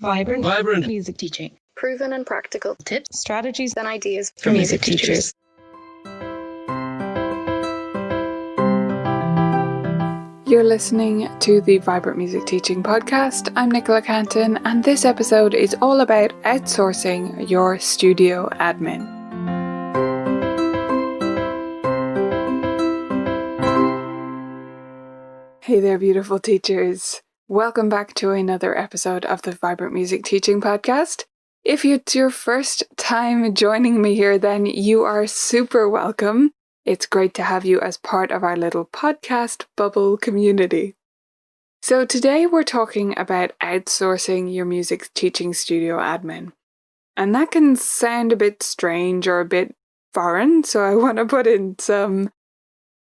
Vibrant music teaching. Proven and practical Tips, strategies, and ideas for music teachers. You're listening to the Vibrant Music Teaching Podcast. I'm Nicola Canton, and this episode is all about outsourcing your studio admin. Hey there, beautiful teachers. Welcome back to another episode of the Vibrant Music Teaching Podcast. If it's your first time joining me here, then you are super welcome. It's great to have you as part of our little podcast bubble community. So today we're talking about outsourcing your music teaching studio admin. And that can sound a bit strange or a bit foreign, so I want to put in some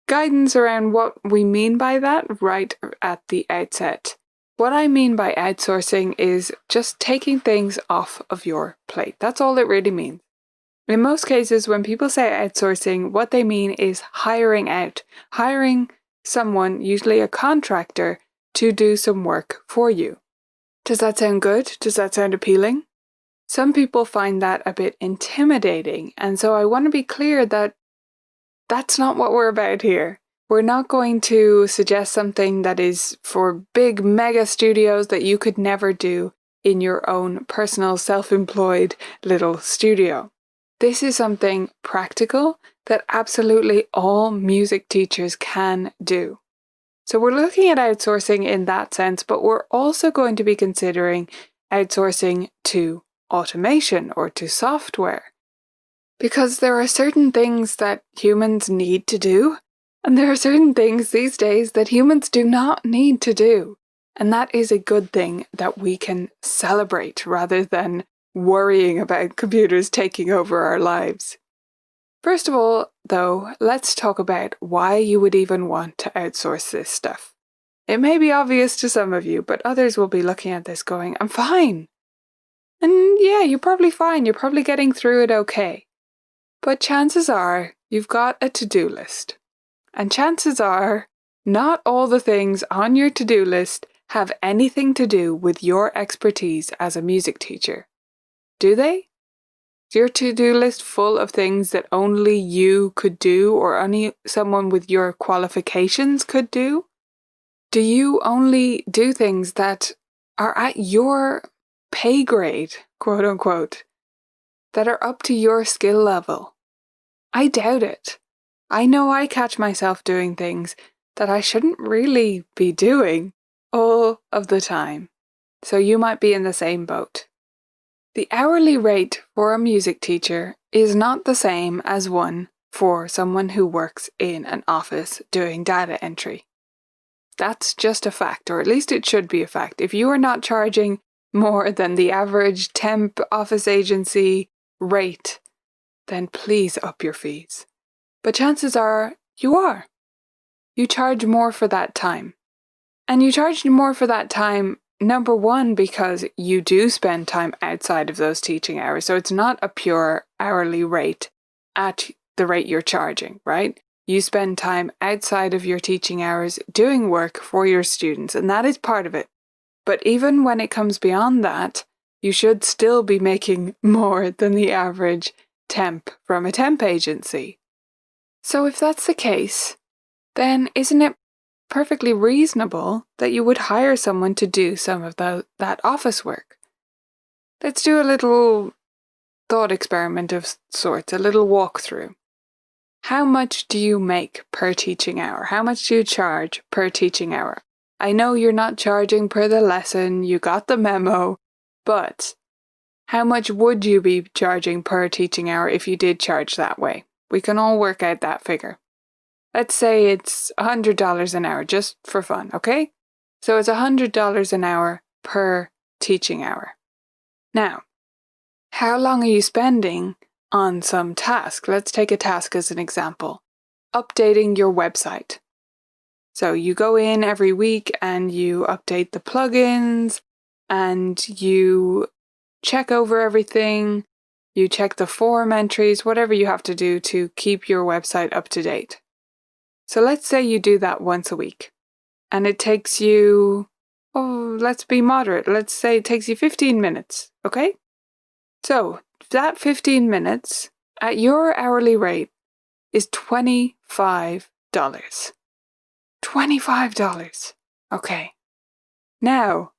guidance around what we mean by that right at the outset. What I mean by outsourcing is just taking things off of your plate. That's all it really means. In most cases, when people say outsourcing, what they mean is hiring out, hiring someone, usually a contractor, to do some work for you. Does that sound good? Does that sound appealing? Some people find that a bit intimidating, and so I want to be clear that that's not what we're about here. We're not going to suggest something that is for big mega studios that you could never do in your own personal self-employed little studio. This is something practical that absolutely all music teachers can do. So we're looking at outsourcing in that sense, but we're also going to be considering outsourcing to automation or to software. Because there are certain things that humans need to do, and there are certain things these days that humans do not need to do. And that is a good thing that we can celebrate rather than worrying about computers taking over our lives. First of all, though, let's talk about why you would even want to outsource this stuff. It may be obvious to some of you, but others will be looking at this going, I'm fine. And yeah, you're probably fine. You're probably getting through it okay. But chances are you've got a to-do list. And chances are not all the things on your to-do list have anything to do with your expertise as a music teacher. Do they? Is your to-do list full of things that only you could do or only someone with your qualifications could do? Do you only do things that are at your pay grade, quote unquote, that are up to your skill level? I doubt it. I know I catch myself doing things that I shouldn't really be doing all of the time. So you might be in the same boat. The hourly rate for a music teacher is not the same as one for someone who works in an office doing data entry. That's just a fact, or at least it should be a fact. If you are not charging more than the average temp office agency rate, then please up your fees. But chances are you are. You charge more for that time. And you charge more for that time, number one, because you do spend time outside of those teaching hours. So it's not a pure hourly rate at the rate you're charging, right? You spend time outside of your teaching hours doing work for your students, and that is part of it. But even when it comes beyond that, you should still be making more than the average temp from a temp agency. So if that's the case, then isn't it perfectly reasonable that you would hire someone to do some of that office work? Let's do a little thought experiment of sorts, a little walkthrough. How much do you make per teaching hour? How much do you charge per teaching hour? I know you're not charging per the lesson, you got the memo, but how much would you be charging per teaching hour if you did charge that way? We can all work out that figure. Let's say it's $100 an hour, just for fun, okay? So it's $100 an hour per teaching hour. Now, how long are you spending on some task? Let's take a task as an example. Updating your website. So you go in every week and you update the plugins and you check over everything. You check the form entries, whatever you have to do to keep your website up to date. So let's say you do that once a week and it takes you Oh, let's be moderate. Let's say it takes you 15 minutes, okay? So that 15 minutes at your hourly rate is $25. $25. Okay. Now,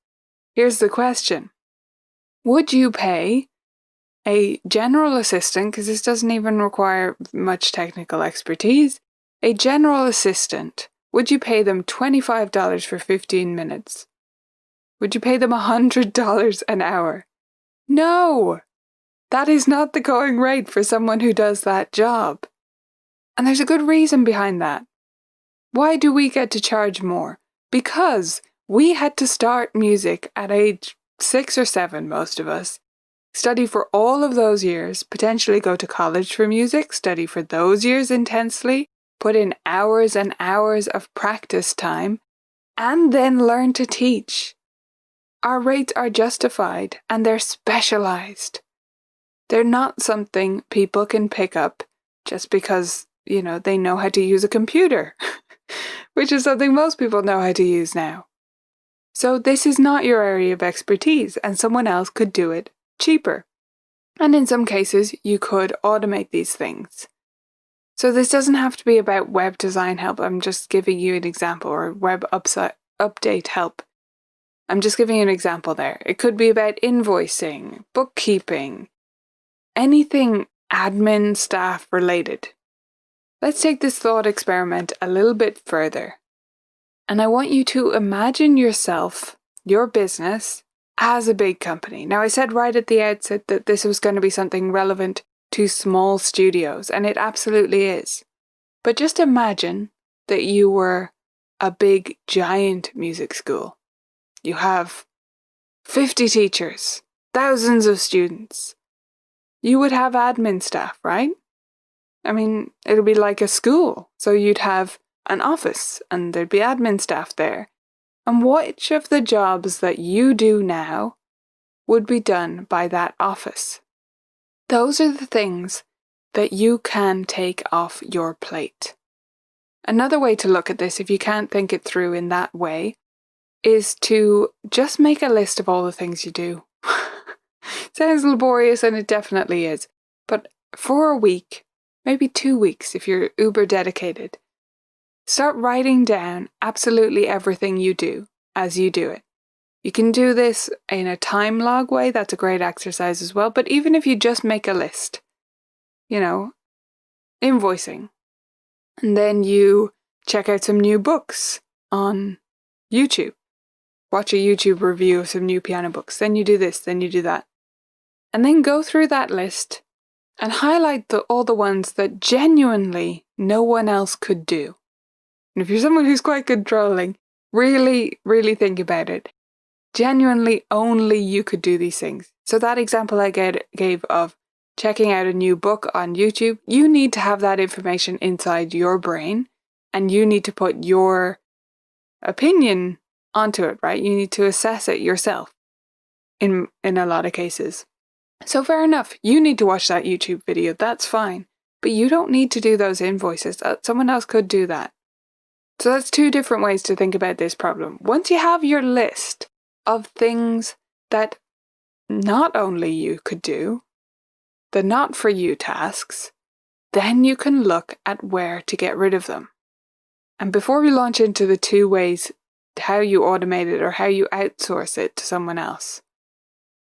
here's the question. Would you pay a general assistant, because this doesn't even require much technical expertise, a general assistant, would you pay them $25 for 15 minutes? Would you pay them $100 an hour? No! That is not the going rate for someone who does that job. And there's a good reason behind that. Why do we get to charge more? Because we had to start music at age 6 or 7, most of us, study for all of those years, potentially go to college for music, study for those years intensely, put in hours and hours of practice time, and then learn to teach. Our rates are justified and they're specialized. They're not something people can pick up just because, they know how to use a computer, which is something most people know how to use now. So this is not your area of expertise, and someone else could do it cheaper. And in some cases, you could automate these things. So this doesn't have to be about web design help. I'm just giving you an example, or web update help. I'm just giving you an example there. It could be about invoicing, bookkeeping, anything admin staff related. Let's take this thought experiment a little bit further. And I want you to imagine yourself, your business, as a big company. Now, I said right at the outset that this was going to be something relevant to small studios, and it absolutely is. But just imagine that you were a big, giant music school. You have 50 teachers, thousands of students. You would have admin staff, right? I mean, it'll be like a school. So you'd have an office and there'd be admin staff there. And which of the jobs that you do now would be done by that office? Those are the things that you can take off your plate. Another way to look at this, if you can't think it through in that way, is to just make a list of all the things you do. Sounds laborious, and it definitely is. But for a week, maybe 2 weeks if you're uber dedicated, start writing down absolutely everything you do as you do it. You can do this in a time log way. That's a great exercise as well. But even if you just make a list, invoicing, and then you check out some new books on YouTube, watch a YouTube review of some new piano books, then you do this, then you do that. And then go through that list and highlight all the ones that genuinely no one else could do. And if you're someone who's quite controlling, really, really think about it. Genuinely, only you could do these things. So that example I gave of checking out a new book on YouTube, you need to have that information inside your brain, and you need to put your opinion onto it, right? You need to assess it yourself in a lot of cases. So fair enough, you need to watch that YouTube video, that's fine. But you don't need to do those invoices. Someone else could do that. So that's 2 different ways to think about this problem. Once you have your list of things that not only you could do, the not for you tasks, then you can look at where to get rid of them. And before we launch into the 2 ways how you automate it or how you outsource it to someone else,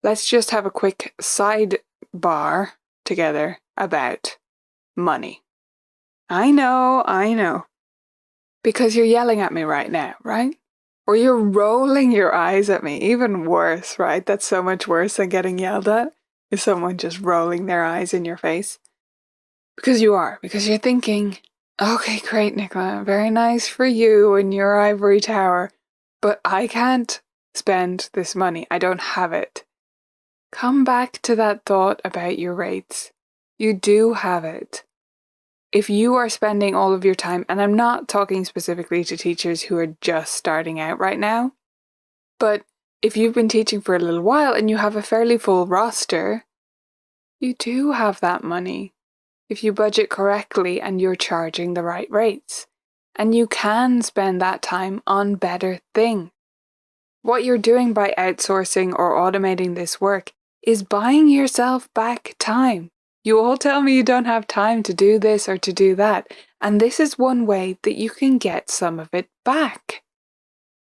let's just have a quick sidebar together about money. I know. Because you're yelling at me right now, right? Or you're rolling your eyes at me. Even worse, right? That's so much worse than getting yelled at, is someone just rolling their eyes in your face. Because you're thinking, okay, great, Nicola, very nice for you and your ivory tower, but I can't spend this money. I don't have it. Come back to that thought about your rates. You do have it. If you are spending all of your time, and I'm not talking specifically to teachers who are just starting out right now, but if you've been teaching for a little while and you have a fairly full roster, you do have that money if you budget correctly and you're charging the right rates. And you can spend that time on better things. What you're doing by outsourcing or automating this work is buying yourself back time. You all tell me you don't have time to do this or to do that, and this is one way that you can get some of it back.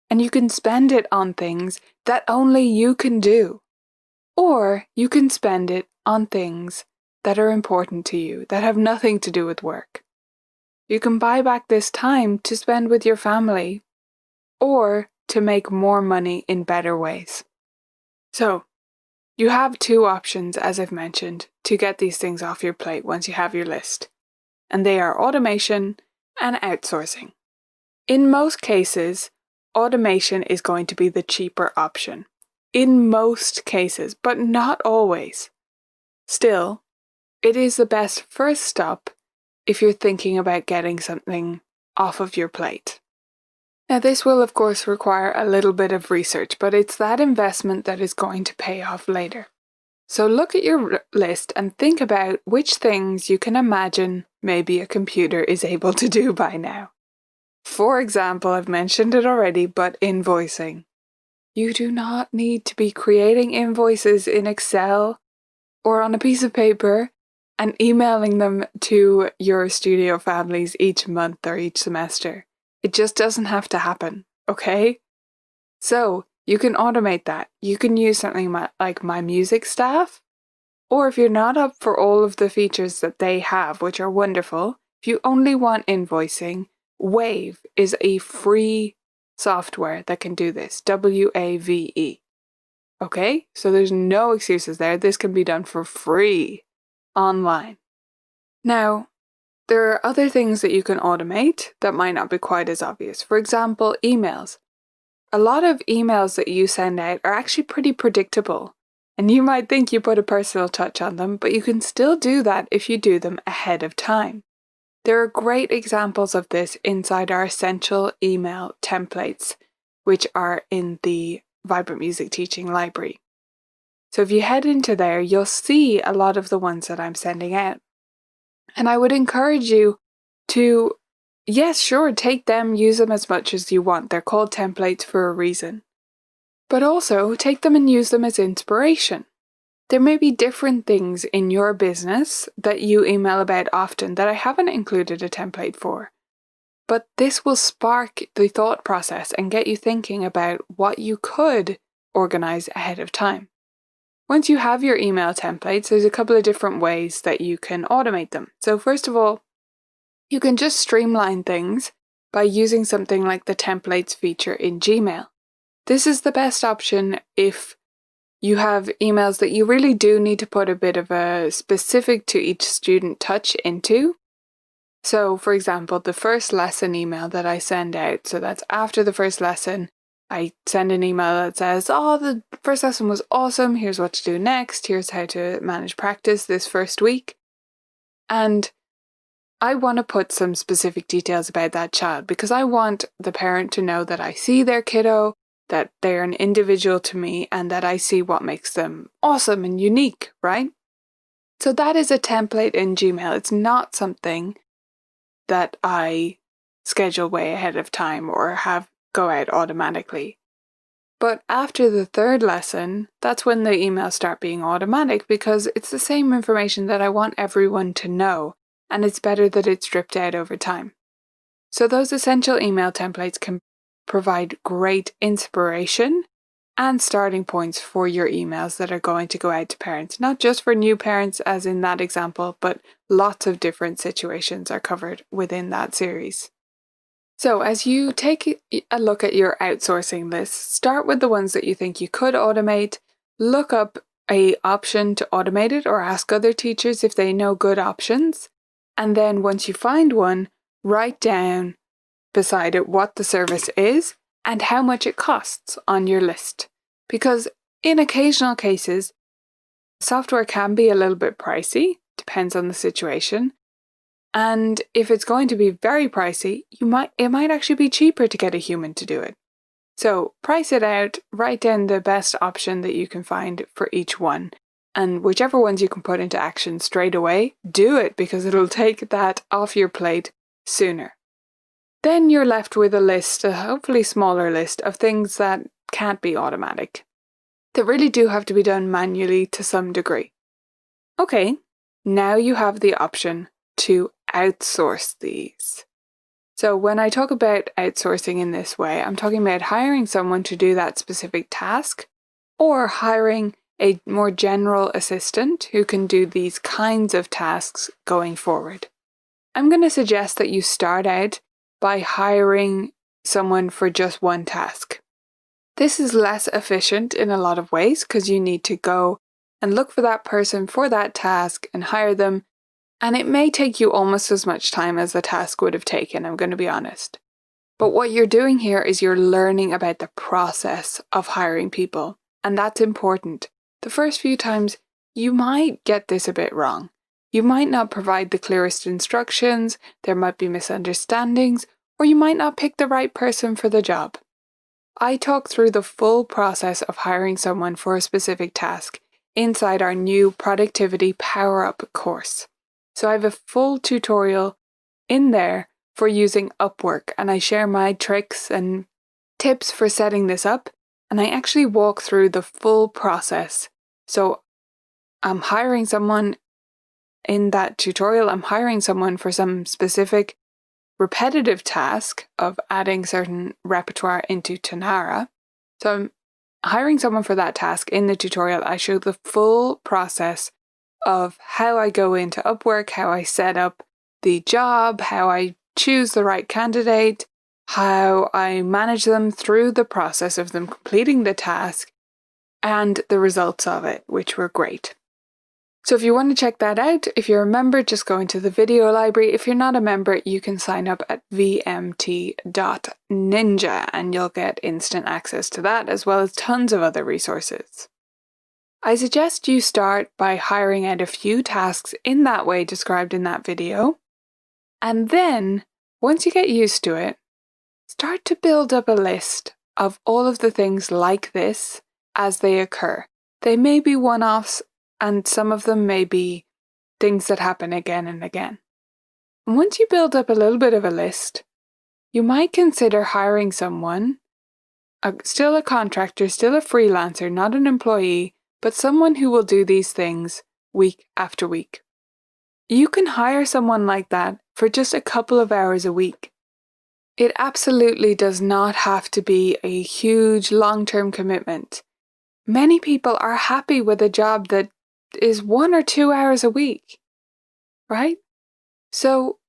And you can spend it on things that only you can do. Or you can spend it on things that are important to you, that have nothing to do with work. You can buy back this time to spend with your family or to make more money in better ways. So, you have two options, as I've mentioned, to get these things off your plate once you have your list. And they are automation and outsourcing. In most cases, automation is going to be the cheaper option. In most cases, but not always. Still, it is the best first stop if you're thinking about getting something off of your plate. Now, this will of course require a little bit of research, but it's that investment that is going to pay off later. So look at your list and think about which things you can imagine maybe a computer is able to do by now. For example, I've mentioned it already, but invoicing. You do not need to be creating invoices in Excel or on a piece of paper and emailing them to your studio families each month or each semester. It just doesn't have to happen, okay? So you can automate that. You can use something like My Music Staff, or if you're not up for all of the features that they have, which are wonderful, if you only want invoicing, Wave is a free software that can do this, WAVE. Okay, so there's no excuses there. This can be done for free online. Now, there are other things that you can automate that might not be quite as obvious. For example, emails. A lot of emails that you send out are actually pretty predictable, and you might think you put a personal touch on them, but you can still do that if you do them ahead of time. There are great examples of this inside our essential email templates, which are in the Vibrant Music Teaching Library. So if you head into there, you'll see a lot of the ones that I'm sending out. And I would encourage you to, yes, sure, take them, use them as much as you want. They're called templates for a reason. But also take them and use them as inspiration. There may be different things in your business that you email about often that I haven't included a template for. But this will spark the thought process and get you thinking about what you could organize ahead of time. Once you have your email templates, there's a couple of different ways that you can automate them. So first of all, you can just streamline things by using something like the templates feature in Gmail. This is the best option if you have emails that you really do need to put a bit of a specific to each student touch into. So for example, the first lesson email that I send out, so that's after the first lesson, I send an email that says, the first lesson was awesome, here's what to do next, here's how to manage practice this first week. And I want to put some specific details about that child because I want the parent to know that I see their kiddo, that they're an individual to me, and that I see what makes them awesome and unique, right? So that is a template in Gmail. It's not something that I schedule way ahead of time or have go out automatically. But after the third lesson, that's when the emails start being automatic because it's the same information that I want everyone to know, and it's better that it's stripped out over time. So those essential email templates can provide great inspiration and starting points for your emails that are going to go out to parents, not just for new parents as in that example, but lots of different situations are covered within that series. So as you take a look at your outsourcing list, start with the ones that you think you could automate, look up an option to automate it or ask other teachers if they know good options, and then once you find one, write down beside it what the service is and how much it costs on your list. Because in occasional cases, software can be a little bit pricey, depends on the situation. And if it's going to be very pricey, it might actually be cheaper to get a human to do it. So price it out, write down the best option that you can find for each one. And whichever ones you can put into action straight away, do it because it'll take that off your plate sooner. Then you're left with a list, a hopefully smaller list of things that can't be automatic. They really do have to be done manually to some degree. Okay, now you have the option to outsource these. So when I talk about outsourcing in this way, I'm talking about hiring someone to do that specific task, or hiring a more general assistant who can do these kinds of tasks going forward. I'm going to suggest that you start out by hiring someone for just one task. This is less efficient in a lot of ways because you need to go and look for that person for that task and hire them, and it may take you almost as much time as the task would have taken, I'm going to be honest. But what you're doing here is you're learning about the process of hiring people, and that's important. The first few times, you might get this a bit wrong. You might not provide the clearest instructions, there might be misunderstandings, or you might not pick the right person for the job. I talk through the full process of hiring someone for a specific task inside our new Productivity Power Up course. So I have a full tutorial in there for using Upwork, and I share my tricks and tips for setting this up, and I actually walk through the full process. So I'm hiring someone in that tutorial, I'm hiring someone for some specific repetitive task of adding certain repertoire into Tonara. So I'm hiring someone for that task in the tutorial. I show the full process of how I go into Upwork, how I set up the job, how I choose the right candidate, how I manage them through the process of them completing the task, and the results of it, which were great. So if you want to check that out, if you're a member, just go into the video library. If you're not a member, you can sign up at vmt.ninja and you'll get instant access to that, as well as tons of other resources. I suggest you start by hiring out a few tasks in that way described in that video. And then, once you get used to it, start to build up a list of all of the things like this as they occur. They may be one-offs, and some of them may be things that happen again and again. And once you build up a little bit of a list, you might consider hiring someone, still a contractor, still a freelancer, not an employee, but someone who will do these things week after week. You can hire someone like that for just a couple of hours a week. It absolutely does not have to be a huge long-term commitment. Many people are happy with a job that is 1 or 2 hours a week, right? So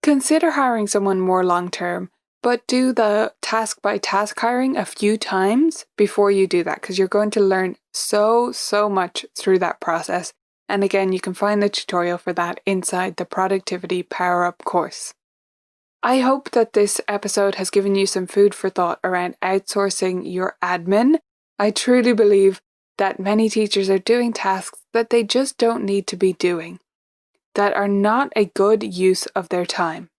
consider hiring someone more long-term, but do the task-by-task hiring a few times before you do that, because you're going to learn so much through that process. And again, you can find the tutorial for that inside the Productivity Power Up course. I hope that this episode has given you some food for thought around outsourcing your admin. I truly believe that many teachers are doing tasks that they just don't need to be doing, that are not a good use of their time.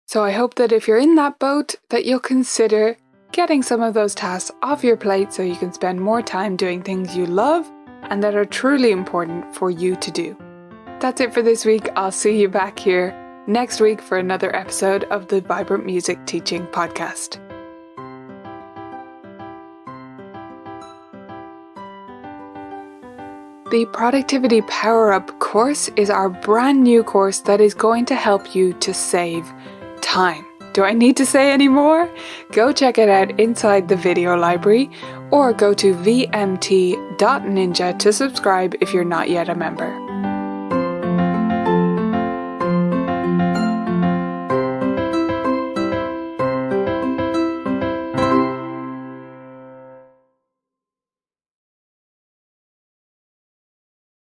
So I hope that if you're in that boat, that you'll consider getting some of those tasks off your plate so you can spend more time doing things you love and that are truly important for you to do. That's it for this week. I'll see you back here next week for another episode of the Vibrant Music Teaching Podcast. The Productivity Power Up course is our brand new course that is going to help you to save time. Do I need to say any more? Go check it out inside the video library or go to vmt.ninja to subscribe if you're not yet a member.